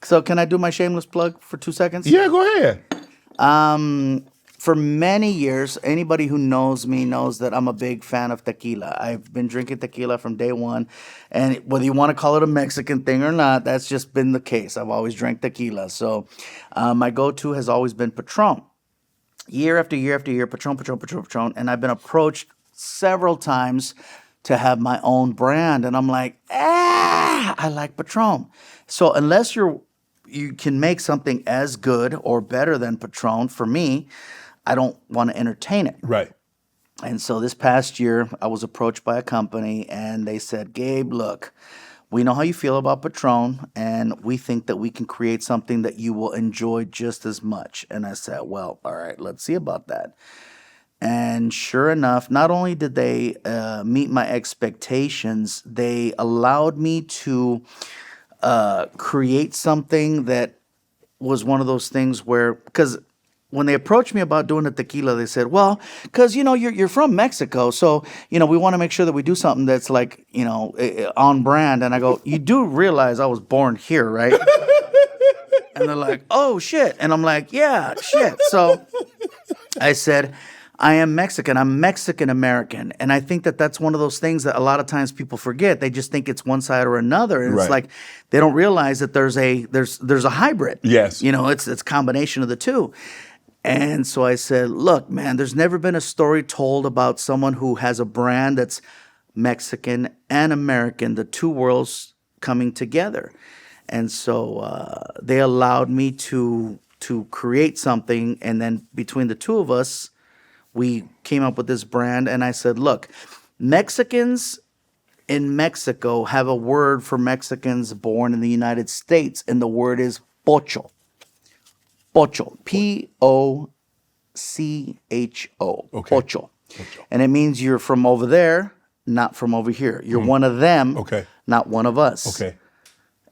So can I do my shameless plug for 2 seconds? Yeah, go ahead. For many years, anybody who knows me knows that I'm a big fan of tequila. I've been drinking tequila from day one. And whether you want to call it a Mexican thing or not, that's just been the case. I've always drank tequila. So my go-to has always been Patron. Year after year after year, Patron, Patron, Patron, Patron. And I've been approached several times to have my own brand. And I'm like, I like Patron. So unless you can make something as good or better than Patron, for me, I don't want to entertain it. Right. And so this past year, I was approached by a company and they said, Gabe, look, we know how you feel about Patron and we think that we can create something that you will enjoy just as much. And I said, well, all right, let's see about that. And sure enough, not only did they meet my expectations, they allowed me to create something that was one of those things where, because when they approached me about doing the tequila, they said, well, because, you're from Mexico, so, we want to make sure that we do something that's like, on brand. And I go, you do realize I was born here, right? And they're like, oh, shit. And I'm like, yeah, shit. So I said, I am Mexican. I'm Mexican-American. And I think that that's one of those things that a lot of times people forget. They just think it's one side or another. And it's like they don't realize that there's a hybrid. Yes. It's a combination of the two. And so I said, look, man, there's never been a story told about someone who has a brand that's Mexican and American, the two worlds coming together. And so they allowed me to create something. And then between the two of us, we came up with this brand. And I said, look, Mexicans in Mexico have a word for Mexicans born in the United States. And the word is Pocho. Pocho, Pocho, Okay. Pocho. And it means you're from over there, not from over here. You're one of them, not one of us. Okay.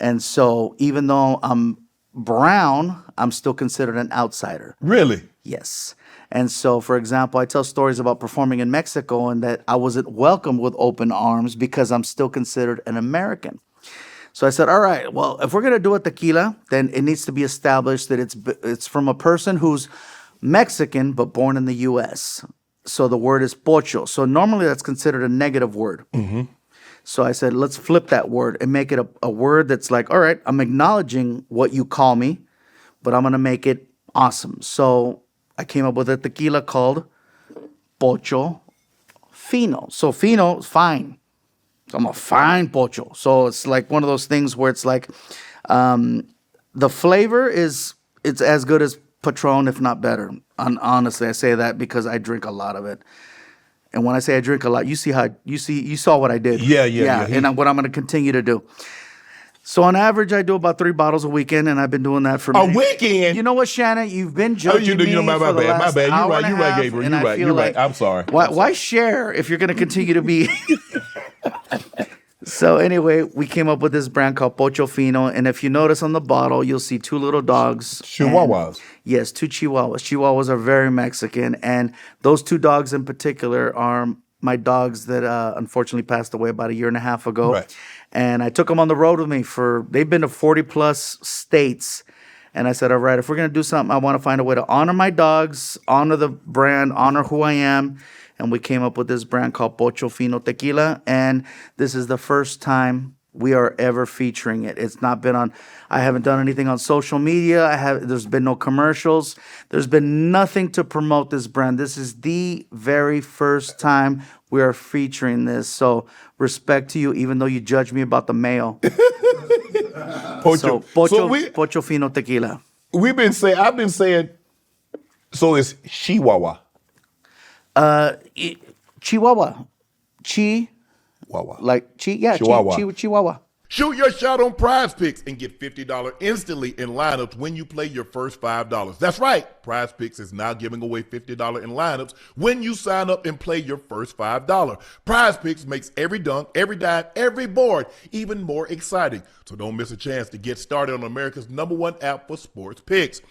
And so even though I'm brown, I'm still considered an outsider. Really? Yes. And so, for example, I tell stories about performing in Mexico and that I wasn't welcomed with open arms because I'm still considered an American. So I said, all right, well, if we're going to do a tequila, then it needs to be established that it's from a person who's Mexican but born in the U.S. So the word is Pocho. So normally that's considered a negative word. Mm-hmm. So I said, let's flip that word and make it a word that's like, all right, I'm acknowledging what you call me, but I'm going to make it awesome. So I came up with a tequila called Pochofino. So fino is fine. So I'm a fine Pocho. So it's like one of those things where it's like the flavor it's as good as Patron, if not better. Honestly, I say that because I drink a lot of it. And when I say I drink a lot, you saw what I did. Yeah. And what I'm going to continue to do. So on average, I do about 3 bottles a weekend, and I've been doing that for a weekend. You know what, Shannon? You've been judging me my for the bad. last My bad. hour You're right, Gabriel. You're right. I'm sorry. Why share if you're going to continue to be? So anyway, we came up with this brand called Pochofino, and if you notice on the bottle, you'll see 2 little dogs. Chihuahuas. Yes, 2 Chihuahuas. Chihuahuas are very Mexican, and those 2 dogs in particular are my dogs that unfortunately passed away about 1.5 years ago. Right. And I took them on the road with me they've been to 40 plus states. And I said, all right, if we're going to do something, I want to find a way to honor my dogs, honor the brand, honor who I am. And we came up with this brand called Pochofino Tequila. And this is the first time we are ever featuring it. It's not been I haven't done anything on social media. There's been no commercials. There's been nothing to promote this brand. This is the very first time we are featuring this. So respect to you, even though you judge me about the mayo. Pochofino Tequila. I've been saying, so it's Chihuahua. Chihuahua. Wawa. Like Chihuahua. Chihuahua. Shoot your shot on PrizePicks and get $50 instantly in lineups when you play your first $5. That's right. PrizePicks is now giving away $50 in lineups when you sign up and play your first $5. PrizePicks makes every dunk, every dive, every board even more exciting. So don't miss a chance to get started on America's #1 app for sports picks.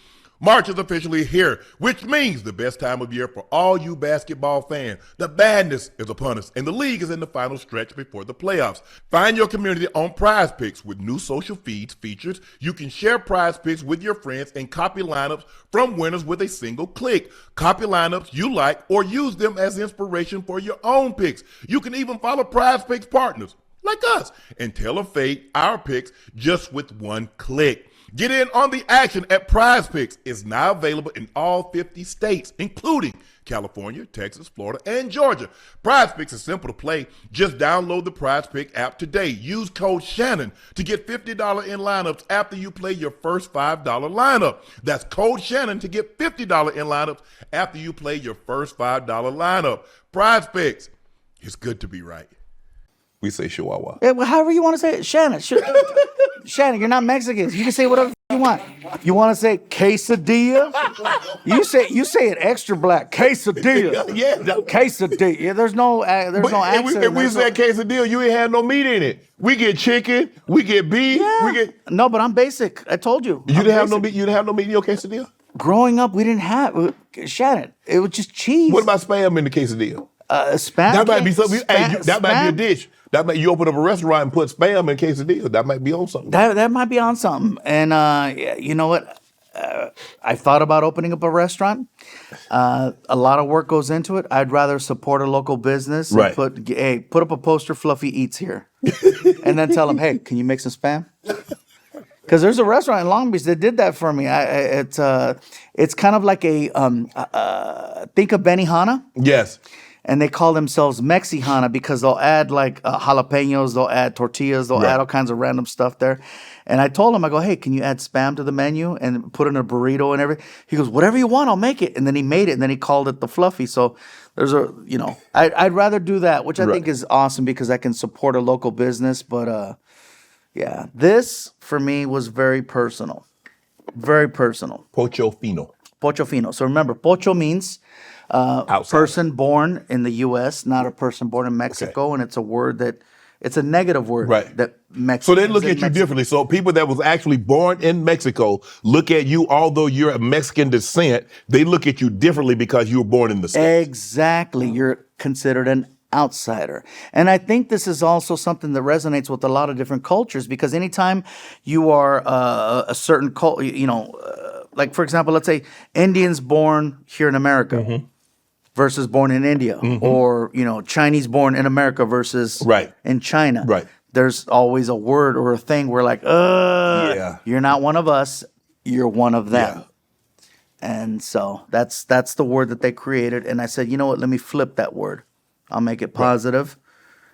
March is officially here, which means the best time of year for all you basketball fans. The madness is upon us, and the league is in the final stretch before the playoffs. Find your community on PrizePicks with new social feeds features. You can share PrizePicks with your friends and copy lineups from winners with a single click. Copy lineups you like or use them as inspiration for your own picks. You can even follow PrizePicks partners like us and tailor fade our picks just with one click. Get in on the action at PrizePicks. It's now available in all 50 states, including California, Texas, Florida, and Georgia. PrizePicks is simple to play. Just download the PrizePicks app today. Use code Shannon to get $50 in lineups after you play your first $5 lineup. That's code Shannon to get $50 in lineups after you play your first $5 lineup. PrizePicks. It's good to be right. We say Chihuahua. Yeah, well, however you want to say it. Shannon, Shannon, you're not Mexican. You can say whatever you want. You want to say quesadilla? You say it extra black. Quesadilla. Yeah. Quesadilla. Yeah, there's no accent. If we said quesadilla, you ain't had no meat in it. We get chicken, we get beef, we get. No, but I'm basic. I told you. You didn't have no meat. You didn't have no meat in your quesadilla. Growing up, we didn't have Shannon. It was just cheese. What about spam in the quesadilla? Spam? That might be something. That might be a dish. That might you open up a restaurant and put spam in quesadilla. That might be on something. That might be on something. And you know what? I thought about opening up a restaurant. A lot of work goes into it. I'd rather support a local business and put up a poster, Fluffy Eats here, and then tell them, hey, can you make some spam? Because there's a restaurant in Long Beach that did that for me. It's kind of like a think of Benihana. Yes. And they call themselves Mexihana because they'll add like jalapenos, they'll add tortillas, they'll add all kinds of random stuff there. And I told him, I go, hey, can you add spam to the menu and put in a burrito and everything? He goes, whatever you want, I'll make it. And then he made it, and then he called it the Fluffy. So there's I'd rather do that, which I think is awesome because I can support a local business. But yeah, this for me was very personal. Very personal. Pochofino. Pochofino. So remember, pocho means person born in the U.S., not a person born in Mexico, and it's a word it's a negative word that Mexicans. So they look at you differently. So people that was actually born in Mexico look at you, although you're of Mexican descent, they look at you differently because you were born in the States. Exactly. You're considered an outsider. And I think this is also something that resonates with a lot of different cultures because anytime you are a certain culture, like for example, let's say Indians born here in America. Versus born in India, or Chinese born in America versus in China. Right. There's always a word or a thing where like, you're not one of us, you're one of them. Yeah. And so that's the word that they created. And I said, you know what? Let me flip that word. I'll make it positive.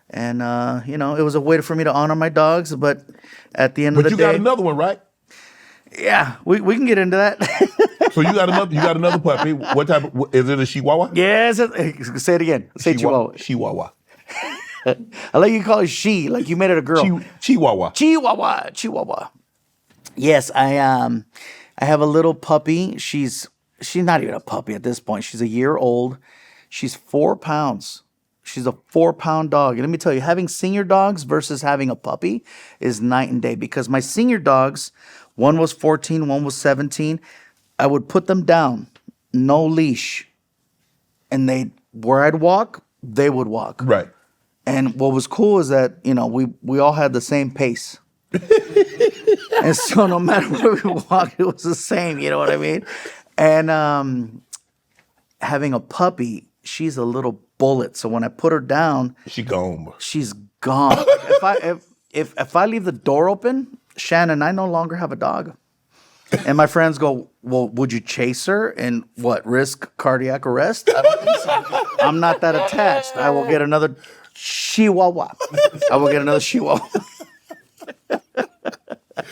And it was a way for me to honor my dogs. But at the end of the day, but you got another one, right? Yeah, we can get into that. So you got another puppy. What type of, is it a Chihuahua? Yes. Say it again. Say Chihuahua. Chihuahua. I like you call it she, like you made it a girl. Chihuahua. Chihuahua. Yes, I have a little puppy. She's not even a puppy at this point. She's a year old. She's 4 pounds. She's a 4-pound dog. And let me tell you, having senior dogs versus having a puppy is night and day because my senior dogs, one was 14, one was 17. I would put them down, no leash. And where I'd walk, they would walk. Right. And what was cool is that, we all had the same pace. And so no matter where we walked, it was the same, you know what I mean? And having a puppy, she's a little bullet. So when I put her down, she's gone. If I leave the door open, Shannon, I no longer have a dog. And my friends go, well, would you chase her and risk cardiac arrest? I don't think so. I'm not that attached. I will get another Chihuahua.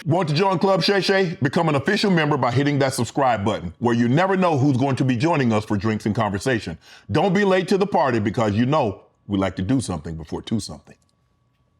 Want to join Club Shay Shay? Become an official member by hitting that subscribe button, where you never know who's going to be joining us for drinks and conversation. Don't be late to the party because we like to do something before two something.